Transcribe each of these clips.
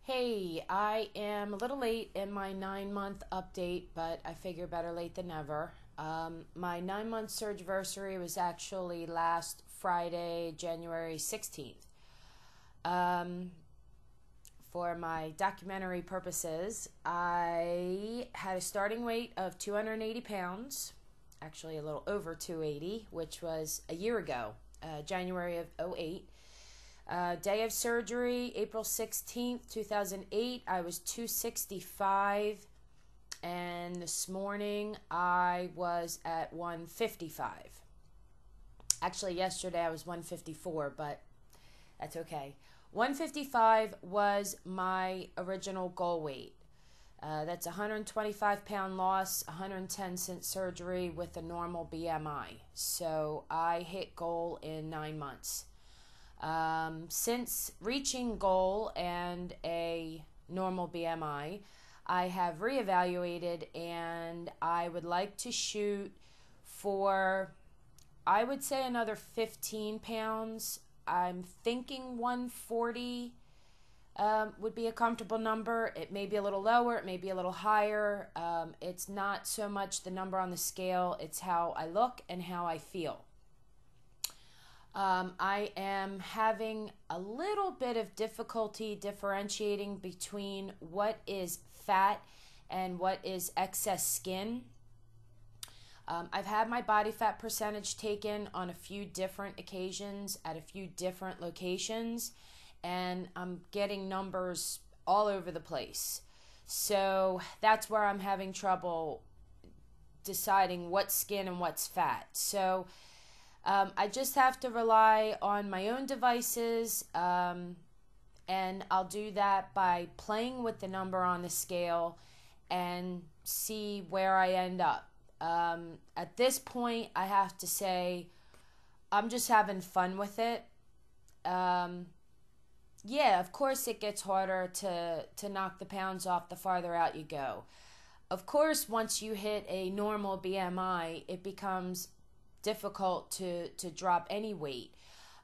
Hey, I am a little late in my 9 month update, but I figure better late than never. My 9 month surgeversary was actually last Friday, January 16th. Um, for my documentary purposes, I had a starting weight of 280 pounds, actually a little over 280, which was a year ago, January of '08. Day of surgery, April 16th, 2008, I was 265. And this morning, I was at 155. Actually, yesterday I was 154, but that's okay. 155 was my original goal weight. That's 125-pound loss, 110 since surgery with a normal BMI. So I hit goal in 9 months. Since reaching goal and a normal BMI, I have reevaluated and I would like to shoot for, I would say, another 15 pounds. I'm thinking 140 would be a comfortable number. It may be a little lower, it may be a little higher. It's not so much the number on the scale, it's how I look and how I feel. I am having a little bit of difficulty differentiating between what is fat and what is excess skin. I've had my body fat percentage taken on a few different occasions at a few different locations, and I'm getting numbers all over the place. So that's where I'm having trouble deciding what's skin and what's fat. So I just have to rely on my own devices, and I'll do that by playing with the number on the scale and see where I end up. At this point, I have to say I'm just having fun with it. Yeah, of course it gets harder to knock the pounds off the farther out you go. Of course, once you hit a normal BMI, it becomes difficult to drop any weight.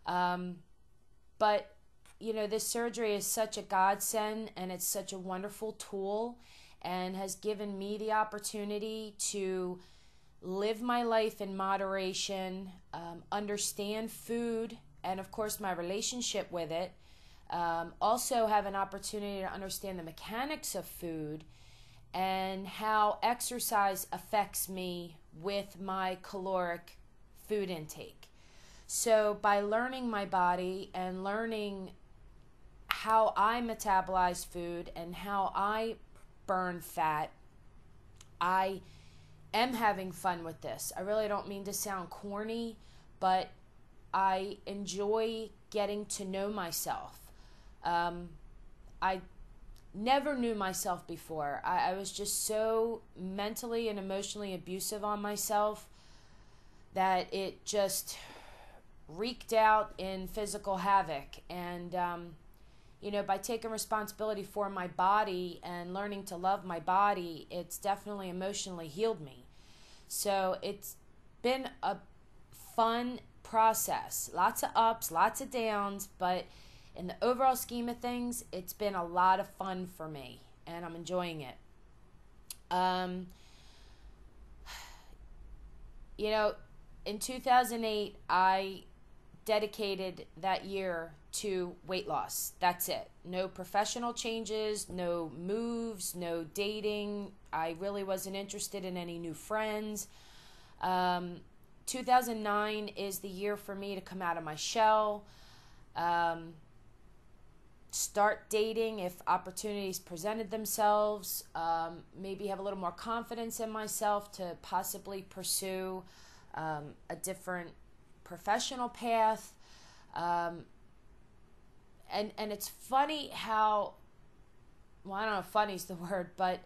But, this surgery is such a godsend and it's such a wonderful tool and has given me the opportunity to live my life in moderation, understand food, and of course my relationship with it. Also have an opportunity to understand the mechanics of food and how exercise affects me with my caloric food intake. So by learning my body and learning how I metabolize food and how I burn fat, I am having fun with this. I really don't mean to sound corny, but I enjoy getting to know myself. I never knew myself before. I was just so mentally and emotionally abusive on myself that it just wreaked out in physical havoc. And, by taking responsibility for my body and learning to love my body, it's definitely emotionally healed me. So it's been a fun process. Lots of ups, lots of downs, but in the overall scheme of things, it's been a lot of fun for me, and I'm enjoying it. In 2008, I dedicated that year to weight loss. That's it. No professional changes, no moves, no dating. I really wasn't interested in any new friends. 2009 is the year for me to come out of my shell, start dating if opportunities presented themselves, maybe have a little more confidence in myself to possibly pursue a different professional path. And it's funny how, well, I don't know if funny's the word, but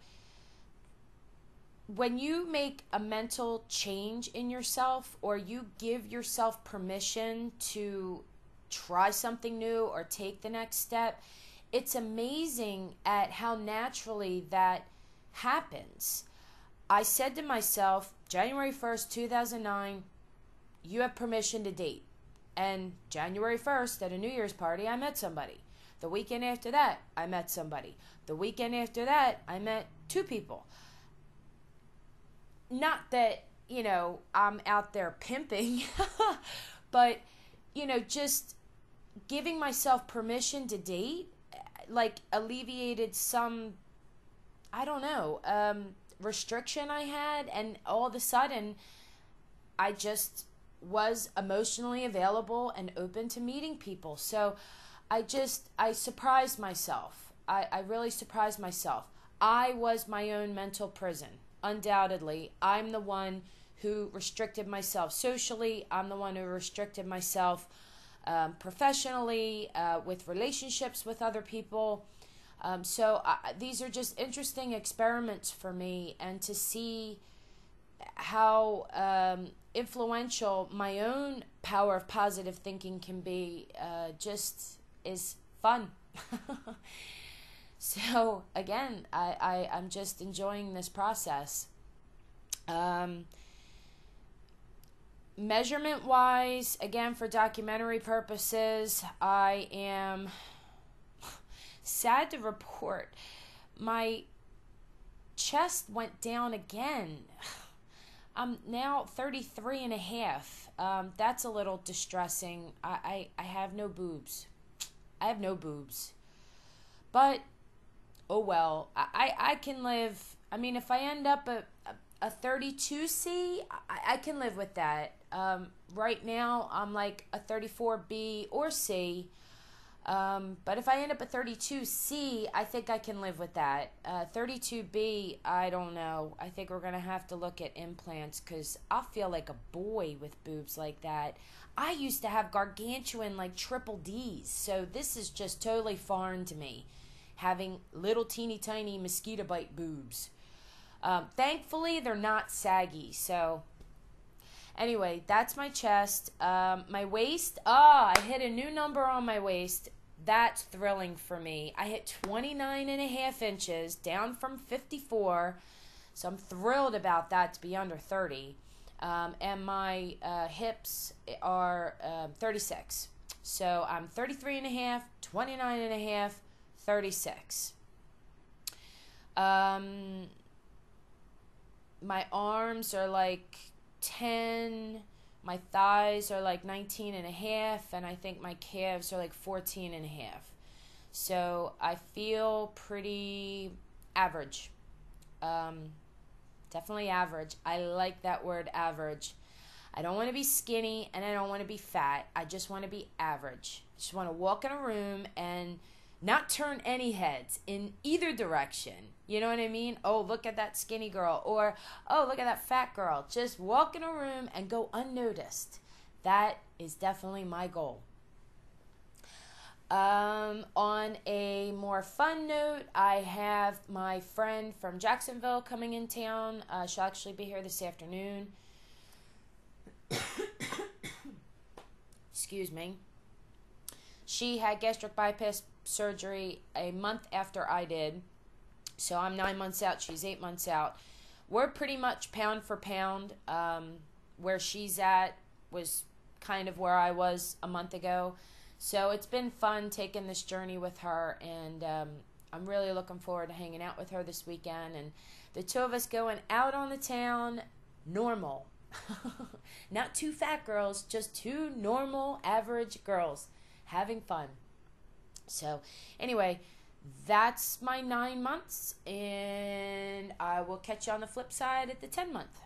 when you make a mental change in yourself or you give yourself permission to try something new or take the next step, it's amazing at how naturally that happens. I said to myself, January 1st, 2009, you have permission to date. And January 1st, at a New Year's party, I met somebody. The weekend after that, I met somebody. The weekend after that, I met 2 people. Not that, I'm out there pimping, but, just giving myself permission to date, like, alleviated some, I don't know, restriction I had, and all of a sudden, I just was emotionally available and open to meeting people. So I surprised myself. I really surprised myself. I was my own mental prison. Undoubtedly, I'm the one who restricted myself socially. I'm the one who restricted myself professionally, with relationships with other people. So these are just interesting experiments for me, and to see how influential my own power of positive thinking can be, just is fun. So again, I'm just enjoying this process. Measurement wise, again, for documentary purposes, I am sad to report my chest went down again. I'm now 33 and a half. That's a little distressing. I have no boobs. I have no boobs. But, oh well. I can live. I mean, if I end up a 32C, I can live with that. Right now, I'm like a 34B or C. But if I end up at 32C, I think I can live with that. 32B, I don't know. I think we're going to have to look at implants, because I feel like a boy with boobs like that. I used to have gargantuan, like triple Ds, so this is just totally foreign to me, having little teeny tiny mosquito bite boobs. Thankfully, they're not saggy, so anyway, that's my chest. My waist, I hit a new number on my waist. That's thrilling for me. I hit 29 and a half inches, down from 54. So I'm thrilled about that, to be under 30. And my hips are 36. So I'm 33 and a half, 29 and a half, 36. My arms are like 10, my thighs are like 19 and a half, and I think my calves are like 14 and a half. So I feel pretty average. Definitely average. I like that word, average. I don't want to be skinny, and I don't want to be fat. I just want to be average. I just want to walk in a room and not turn any heads in either direction. You know what I mean? Oh, look at that skinny girl. Or, oh, look at that fat girl. Just walk in a room and go unnoticed. That is definitely my goal. On a more fun note, I have my friend from Jacksonville coming in town. She'll actually be here this afternoon. Excuse me. She had gastric bypass surgery a month after I did. So I'm 9 months out. She's 8 months out. We're pretty much pound for pound. Where she's at was kind of where I was a month ago. So it's been fun taking this journey with her, and I'm really looking forward to hanging out with her this weekend, and the two of us going out on the town, normal. Not two fat girls, just two normal, average girls having fun. So anyway, that's my 9 months, and I will catch you on the flip side at the 10 month.